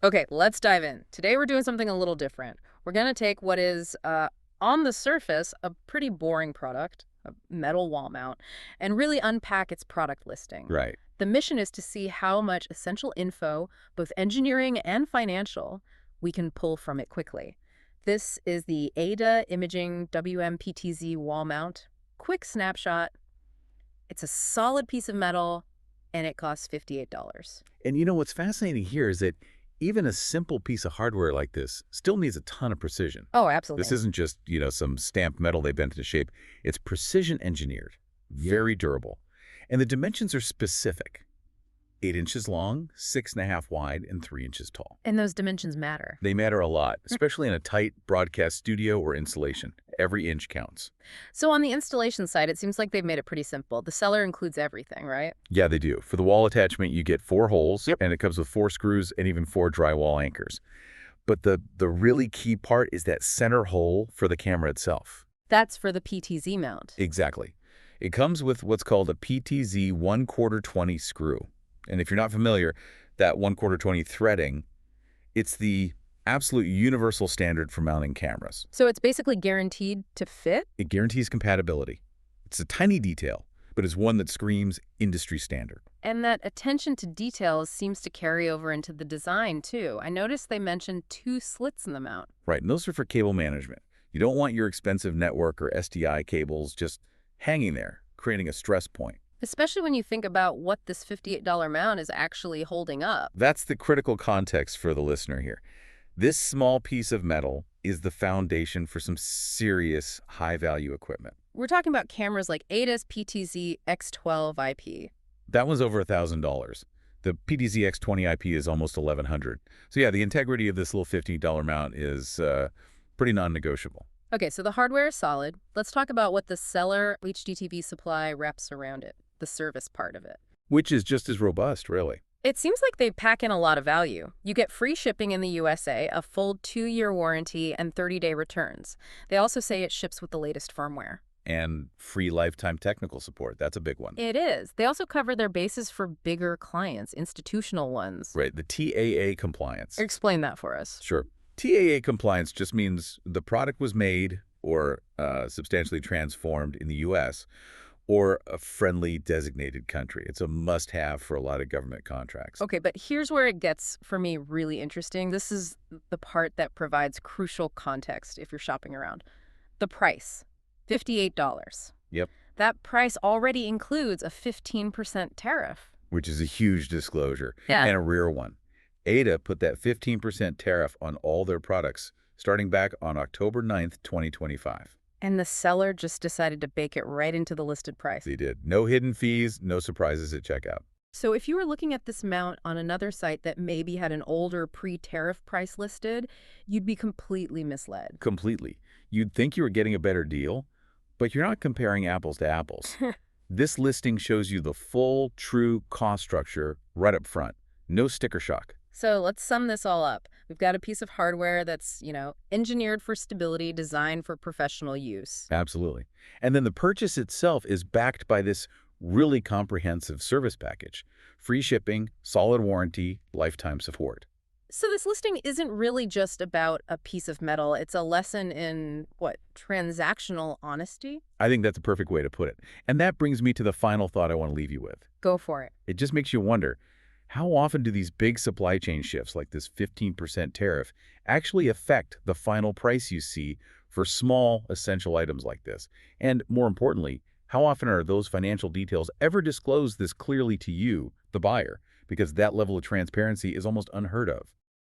Okay, let's dive in. Today we're doing something a little different. We're going to take what is, on the surface, a pretty boring product, a metal wall mount, and really unpack its product listing. Right. The mission is to see how much essential info, both engineering and financial, we can pull from it quickly. This is the AIDA Imaging WM-PTZ wall mount. Quick snapshot. It's a solid piece of metal, and it costs $58. And what's fascinating here is that even a simple piece of hardware like this still needs a ton of precision. Oh, This absolutely. isn't just, some stamped metal they bent into shape. It's precision engineered, very durable. And the dimensions are specific. 8 inches long, 6.5 wide, and 3 inches tall. And those dimensions matter. They matter a lot, especially in a tight broadcast studio or installation. Every inch counts. So on the installation side, it seems like they've made it pretty simple. The seller includes everything, right? Yeah, they do. For the wall attachment, you get 4 holes, Yep. and it comes with 4 screws and even 4 drywall anchors. But the really key part is that center hole for the camera itself. That's for the PTZ mount. Exactly. It comes with what's called a PTZ 1/4 20 screw. And if you're not familiar, that 1/4 20 threading, it's the absolute universal standard for mounting cameras. So it's basically guaranteed to fit? It guarantees compatibility. It's a tiny detail, but it's one that screams industry standard. And that attention to details seems to carry over into the design, too. I noticed they mentioned 2 slits in the mount. Right, and those are for cable management. You don't want your expensive network or SDI cables just hanging there, creating a stress point. Especially when you think about what this $58 mount is actually holding up. That's the critical context for the listener here. This small piece of metal is the foundation for some serious high-value equipment. We're talking about cameras like AIDA's PTZ X12 IP. That one's over $1,000. The PTZ X20 IP is almost $1,100. So yeah, the integrity of this little $50 mount is pretty non-negotiable. Okay, so the hardware is solid. Let's talk about what the seller HDTV supply wraps around it, the service part of it. Which is just as robust, really. It seems like they pack in a lot of value. You get free shipping in the USA, a full 2-year warranty, and 30-day returns. They also say it ships with the latest firmware. And free lifetime technical support. That's a big one. It is. They also cover their bases for bigger clients, institutional ones. Right, the TAA compliance. Explain that for us. Sure. TAA compliance just means the product was made or substantially transformed in the U.S. or a friendly designated country. It's a must-have for a lot of government contracts. Okay, but here's where it gets, for me, really interesting. This is the part that provides crucial context if you're shopping around. The price, $58. Yep. That price already includes a 15% tariff. Which is a huge disclosure Yeah. and a rare one. AIDA put that 15% tariff on all their products starting back on October 9th, 2025. And the seller just decided to bake it right into the listed price. They did. No hidden fees, no surprises at checkout. So if you were looking at this mount on another site that maybe had an older pre-tariff price listed, you'd be completely misled. Completely. You'd think you were getting a better deal, but you're not comparing apples to apples. This listing shows you the full, true cost structure right up front. No sticker shock. So let's sum this all up. We've got a piece of hardware that's, engineered for stability, designed for professional use. Absolutely. And then the purchase itself is backed by this really comprehensive service package. Free shipping, solid warranty, lifetime support. So this listing isn't really just about a piece of metal. It's a lesson in, transactional honesty? I think that's a perfect way to put it. And that brings me to the final thought I want to leave you with. Go for it. It just makes you wonder, how often do these big supply chain shifts like this 15% tariff actually affect the final price you see for small, essential items like this? And more importantly, how often are those financial details ever disclosed this clearly to you, the buyer? Because that level of transparency is almost unheard of.